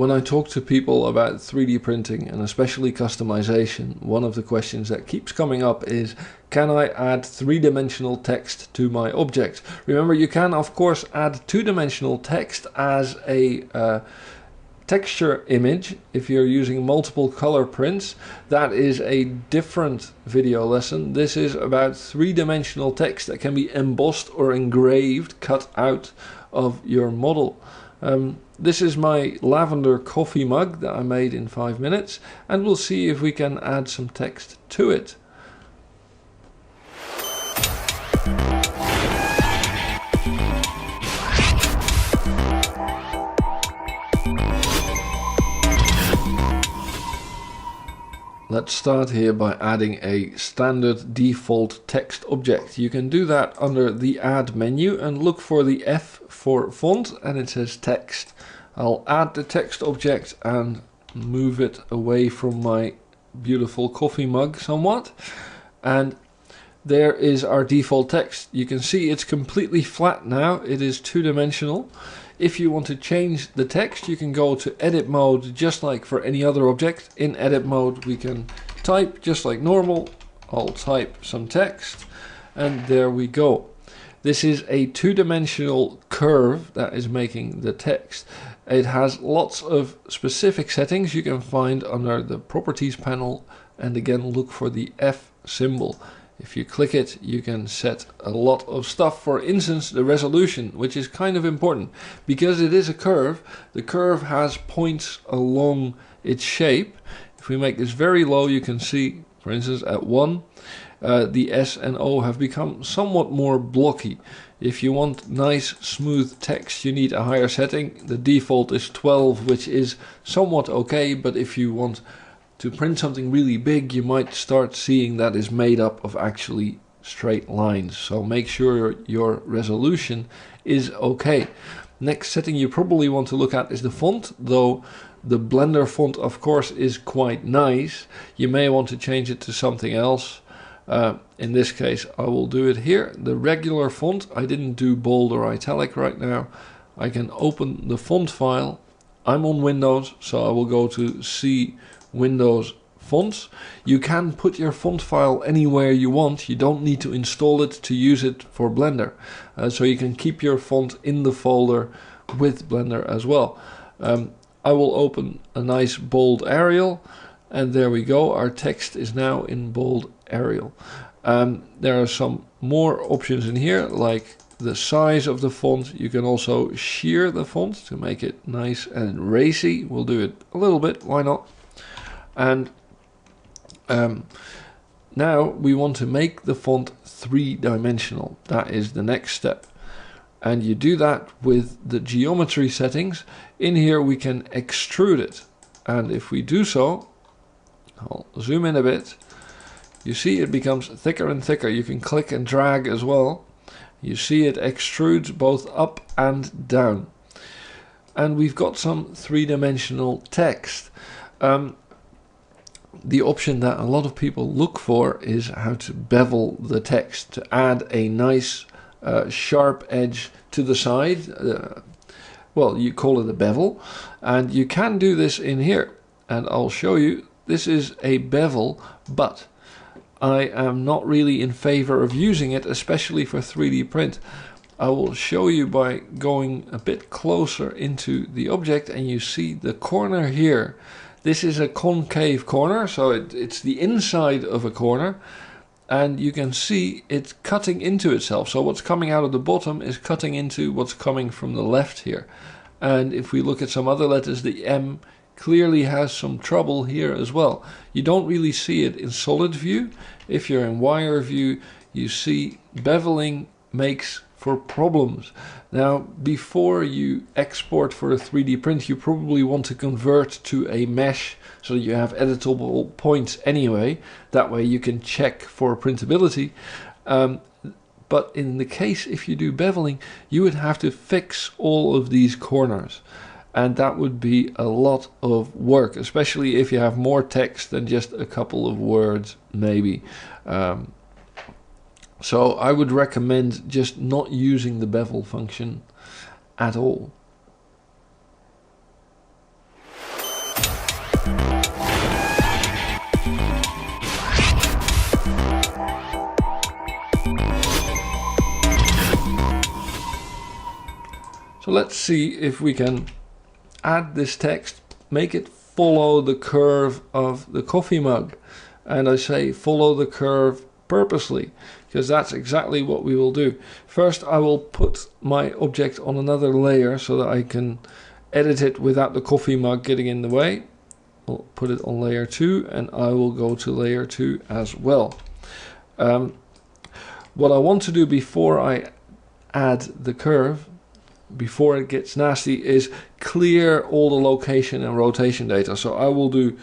When I talk to people about 3D printing and especially customization, one of the questions that keeps coming up is, can I add three-dimensional text to my object? Remember, you can of course add two-dimensional text as a texture image if you're using multiple color prints. That is a different video lesson. This is about three-dimensional text that can be embossed or engraved, cut out of your model. This is my lavender coffee mug that I made in 5 minutes, and we'll see if we can add some text to it. Let's start here by adding a standard default text object. You can do that under the Add menu and look for the F for font, and it says text. I'll add the text object and move it away from my beautiful coffee mug somewhat. And there is our default text. You can see it's completely flat now. It is two-dimensional. If you want to change the text, you can go to edit mode just like for any other object. In edit mode we can type just like normal. I'll type some text and there we go. This is a two-dimensional curve that is making the text. It has lots of specific settings you can find under the properties panel, and again look for the F symbol. If you click it, you can set a lot of stuff. For instance, the resolution, which is kind of important because it is a curve. The curve has points along its shape. If we make this very low, you can see, for instance, at 1, the S and O have become somewhat more blocky. If you want nice smooth text, you need a higher setting. The default is 12, which is somewhat okay, but if you want to print something really big, you might start seeing that is made up of actually straight lines. So make sure your resolution is okay. Next setting you probably want to look at is the font, though the Blender font of course is quite nice. You may want to change it to something else. In this case I will do it here. The regular font, I didn't do bold or italic right now. I can open the font file. I'm on Windows, so I will go to C, Windows, Fonts. You can put your font file anywhere you want. You don't need to install it to use it for Blender. So you can keep your font in the folder with Blender as well. I will open a nice bold Arial, and there we go. Our text is now in bold Arial. There are some more options in here, like the size of the font. You can also shear the font to make it nice and racy. We'll do it a little bit, why not? And now we want to make the font three-dimensional. That is the next step. And you do that with the geometry settings. In here we can extrude it. And if we do so, I'll zoom in a bit. You see it becomes thicker and thicker. You can click and drag as well. You see it extrudes both up and down. And we've got some three-dimensional text. The option that a lot of people look for is how to bevel the text, to add a nice sharp edge to the side. Well, you call it a bevel, and you can do this in here, and I'll show you. This is a bevel, but I am not really in favor of using it, especially for 3D print. I will show you by going a bit closer into the object, and you see the corner here. This is a concave corner, so it's the inside of a corner, and you can see it's cutting into itself. So what's coming out of the bottom is cutting into what's coming from the left here. And if we look at some other letters, the M clearly has some trouble here as well. You don't really see it in solid view. If you're in wire view, you see beveling makes for problems. Now, before you export for a 3D print, you probably want to convert to a mesh so that you have editable points anyway. That way you can check for printability. But in the case if you do beveling, you would have to fix all of these corners. And that would be a lot of work, especially if you have more text than just a couple of words maybe. So I would recommend just not using the bevel function at all. So let's see if we can add this text, make it follow the curve of the coffee mug. And I say follow the curve purposely, because that's exactly what we will do. First, I will put my object on another layer so that I can edit it without the coffee mug getting in the way. I'll put it on layer 2, and I will go to layer 2 as well. What I want to do before I add the curve, before it gets nasty, is clear all the location and rotation data. So I will do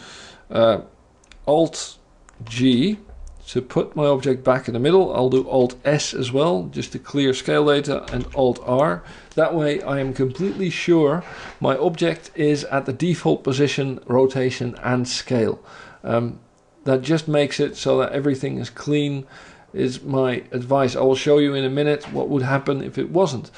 Alt G to put my object back in the middle. I'll do Alt S as well, just to clear scale data, and Alt R. That way I am completely sure my object is at the default position, rotation and scale. That just makes it so that everything is clean, is my advice. I will show you in a minute what would happen if it wasn't.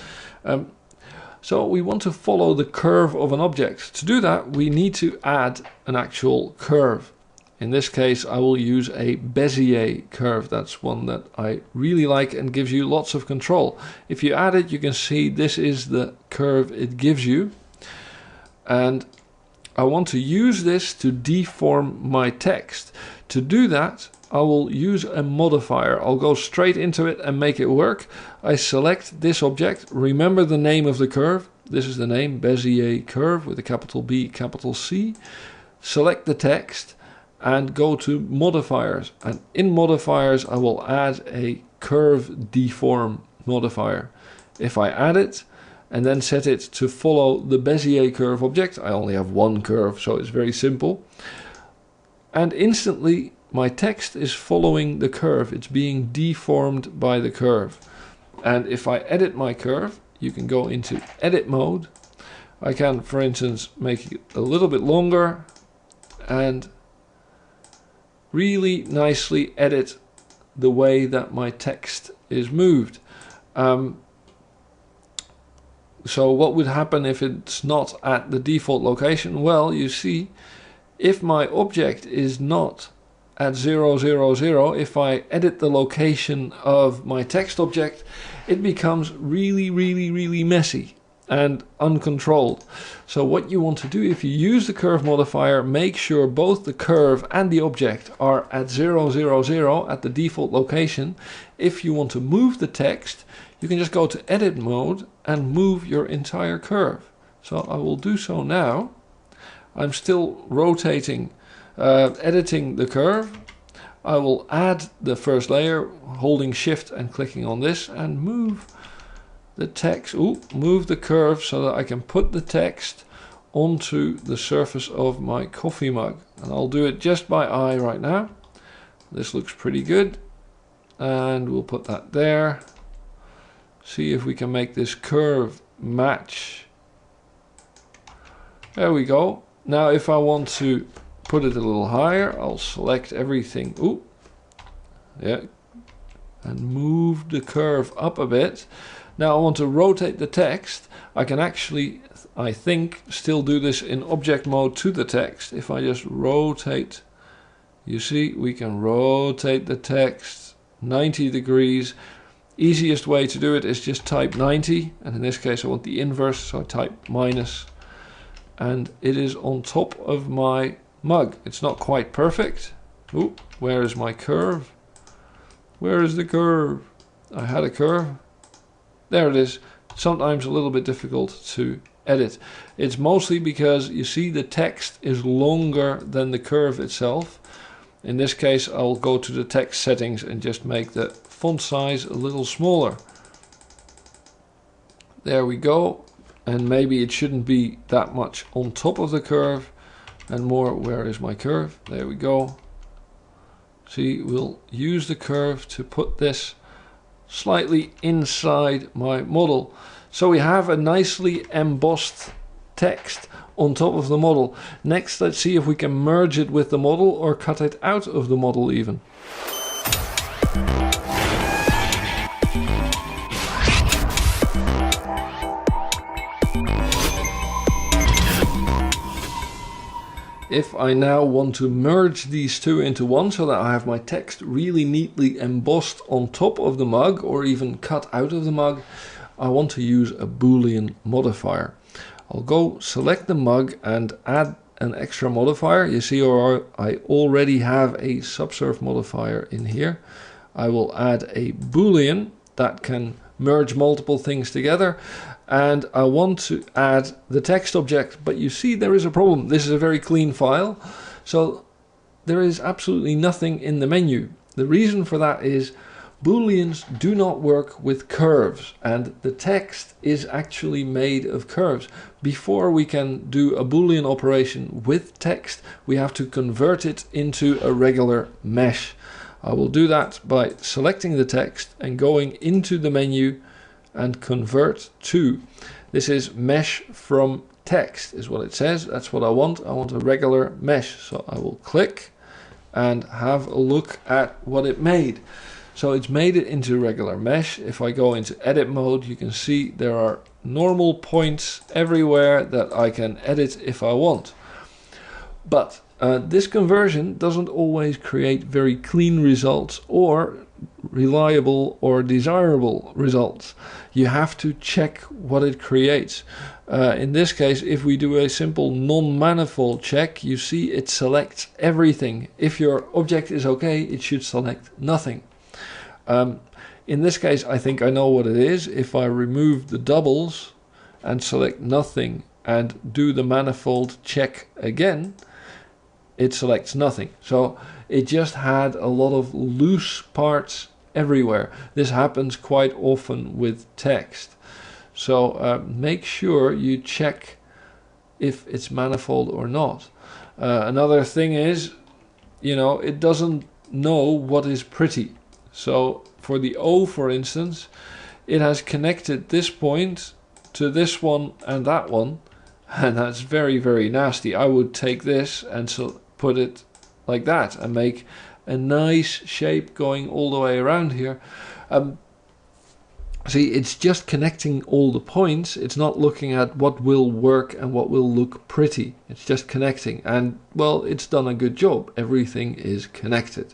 So we want to follow the curve of an object. To do that, we need to add an actual curve. In this case, I will use a Bezier curve. That's one that I really like and gives you lots of control. If you add it, you can see this is the curve it gives you. And I want to use this to deform my text. To do that, I will use a modifier. I'll go straight into it and make it work. I select this object. Remember the name of the curve. This is the name, Bezier curve with a capital B, capital C. Select the text and go to modifiers. And in modifiers, I will add a curve deform modifier. If I add it and then set it to follow the Bezier curve object, I only have one curve, so it's very simple. And instantly, my text is following the curve. It's being deformed by the curve. And if I edit my curve, you can go into edit mode. I can, for instance, make it a little bit longer and really nicely edit the way that my text is moved. So what would happen if it's not at the default location? Well, you see, if my object is not at 0, 0, 0, if I edit the location of my text object, it becomes really, really, really messy and uncontrolled. So what you want to do, if you use the curve modifier, make sure both the curve and the object are at 0, 0, 0 at the default location. If you want to move the text, you can just go to edit mode and move your entire curve. So I will do so now. I'm still rotating, editing the curve. I will add the first layer, holding shift and clicking on this, and move the text, move the curve so that I can put the text onto the surface of my coffee mug. And I'll do it just by eye right now. This looks pretty good. And we'll put that there. See if we can make this curve match. There we go. Now if I want to put it a little higher, I'll select everything. Yeah. And move the curve up a bit. Now I want to rotate the text. I can actually, I think, still do this in object mode to the text. If I just rotate, you see, we can rotate the text 90 degrees. Easiest way to do it is just type 90. And in this case, I want the inverse, so I type minus. And it is on top of my mug. It's not quite perfect. Where is my curve? Where is the curve? I had a curve. There it is. Sometimes a little bit difficult to edit. It's mostly because you see the text is longer than the curve itself. In this case, I'll go to the text settings and just make the font size a little smaller. There we go. And maybe it shouldn't be that much on top of the curve and more, where is my curve? There we go. See, we'll use the curve to put this slightly inside my model. So we have a nicely embossed text on top of the model. Next, let's see if we can merge it with the model or cut it out of the model even. If I now want to merge these two into one so that I have my text really neatly embossed on top of the mug or even cut out of the mug, I want to use a Boolean modifier. I'll go select the mug and add an extra modifier. You see, I already have a subsurf modifier in here. I will add a Boolean that can merge multiple things together, and I want to add the text object, but you see there is a problem. This is a very clean file, so there is absolutely nothing in the menu. The reason for that is Booleans do not work with curves, and the text is actually made of curves. Before we can do a Boolean operation with text, we have to convert it into a regular mesh. I will do that by selecting the text and going into the menu and convert to. This is mesh from text is what it says. That's what I want. I want a regular mesh. So I will click and have a look at what it made. So it's made it into regular mesh. If I go into edit mode, you can see there are normal points everywhere that I can edit if I want. But this conversion doesn't always create very clean results or reliable or desirable results. You have to check what it creates. In this case, if we do a simple non-manifold check, you see it selects everything. If your object is okay, it should select nothing. In this case, I think I know what it is. If I remove the doubles and select nothing and do the manifold check again, it selects nothing. So it just had a lot of loose parts everywhere. This happens quite often with text. So make sure you check if it's manifold or not. Another thing is, you know, it doesn't know what is pretty. So for the O, for instance, it has connected this point to this one and that one, and that's very, very nasty. I would take this and put it like that and make a nice shape going all the way around here. See, it's just connecting all the points. It's not looking at what will work and what will look pretty. It's just connecting, and well, it's done a good job. Everything is connected.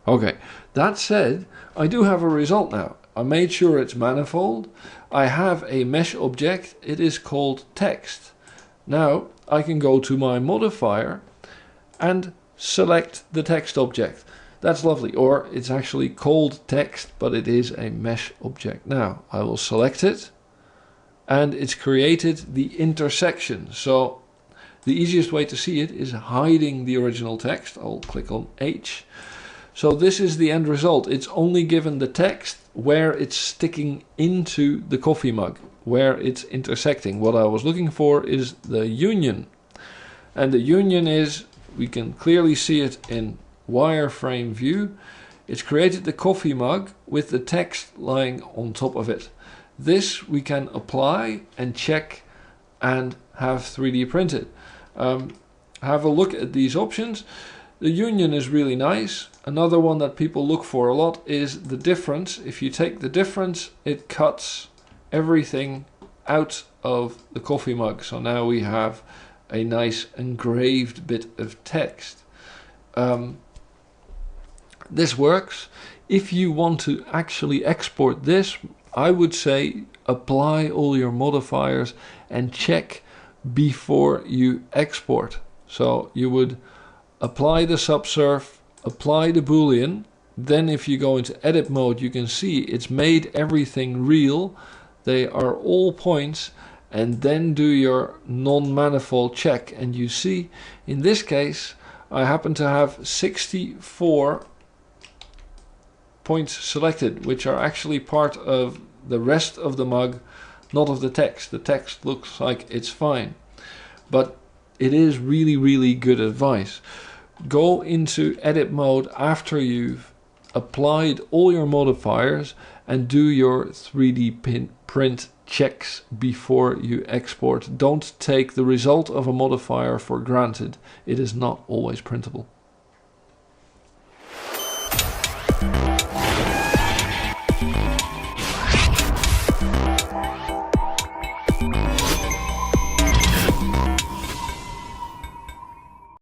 Okay, that said, I do have a result now. I made sure it's manifold. I have a mesh object. It is called text. Now I can go to my modifier and select the text object. That's lovely. Or it's actually called text, but it is a mesh object. Now I will select it, and it's created the intersection. So the easiest way to see it is hiding the original text. I'll click on H. So this is the end result. It's only given the text where it's sticking into the coffee mug, where it's intersecting. What I was looking for is the union. And the union is, we can clearly see it in wireframe view. It's created the coffee mug with the text lying on top of it. This we can apply and check and have 3D printed. Have a look at these options. The union is really nice. Another one that people look for a lot is the difference. If you take the difference, it cuts everything out of the coffee mug. So now we have a nice engraved bit of text. This works. If you want to actually export this, I would say apply all your modifiers and check before you export. So you would apply the subsurf, apply the Boolean, then if you go into edit mode, you can see it's made everything real. They are all points, and then do your non-manifold check, and you see in this case I happen to have 64 points selected, which are actually part of the rest of the mug, not of the text. The text looks like it's fine, but it is really, really good advice. Go into edit mode after you've applied all your modifiers and do your 3D print checks before you export. Don't take the result of a modifier for granted. It is not always printable.